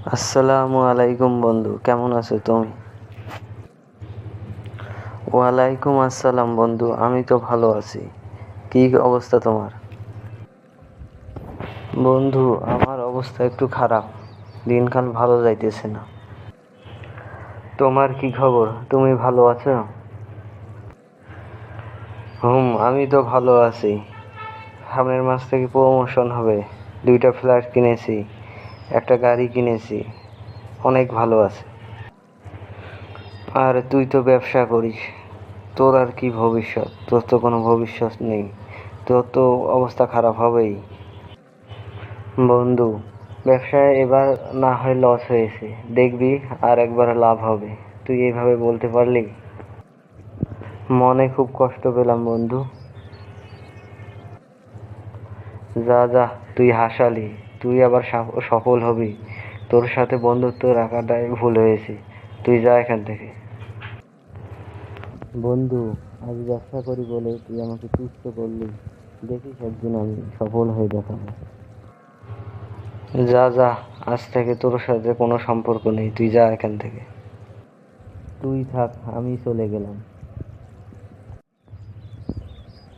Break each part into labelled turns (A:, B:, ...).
A: আসসালামু আলাইকুম বন্ধু, কেমন আছো তুমি? ওয়ালাইকুম আসসালাম বন্ধু, আমি তো ভালো আছি। কি অবস্থা তোমার? বন্ধু, আমার অবস্থা একটু খারাপ। দিনকাল ভালো যাইতেছে না। তোমার কি খবর? তুমি ভালো আছো? আমি তো ভালো আছি। সামনের মাস থেকে প্রমোশন হবে। 2টা ফ্ল্যাট কিনেছি, একটা গাড়ি কিনেছি। অনেক ভালো আছে। আর তুই তো ব্যবসা করিস, তোর আর কি ভবিষ্যৎ? তোর তো কোনো ভবিষ্যৎ নেই। তোর তো অবস্থা খারাপ হবেই। বন্ধু, ব্যবসায় এবার না হয় লস হয়েছে, দেখবি আর একবার লাভ হবে। তুই এইভাবে বলতে পারলি? মনে খুব কষ্ট পেলাম বন্ধু। যা যা, তুই হাসালি। তুই আবার সফল হবি। তোর সাথে বন্ধুত্ব রাখাটাই ভুল হয়েছে। তুই যা এখান থেকে। বন্ধু, আজ ব্যবসা করি বলে তুই আমাকে তুচ্ছ করলি। দেখিস একদিন আমি সফল হয়ে দেখাবো। যা যা, আজ থেকে তোর সাথে কোনো সম্পর্ক নেই, তুই যা এখান থেকে। তুই থাক, আমি চলে গেলাম।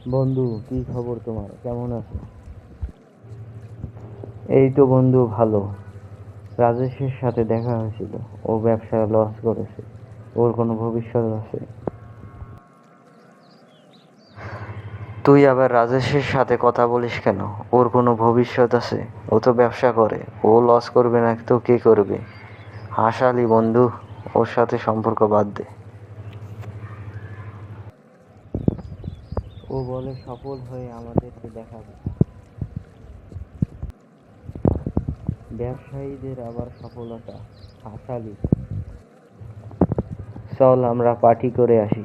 A: বন্ধু, কি খবর তোমার? কেমন আছো? এই তো বন্ধু, ভালো। রাজেশের সাথে দেখা হয়েছিল। ও ব্যবসায় লস করেছে। ওর কোনো ভবিষ্যৎ আছে? তুই আবার রাজেশের সাথে কথা বলিস কেন? ওর কোনো ভবিষ্যৎ আছে? ও তো ব্যবসা করে। ও লস করবে না তো কে করবে? হাসালি বন্ধু, ওর সাথে সম্পর্ক বাদ দে। ও বলে সফল হয়ে আমাদেরকে দেখাবে। ব্যবসায়ীদের আবার সফলতা? হাসালি। চল আমরা পার্টি করে আসি।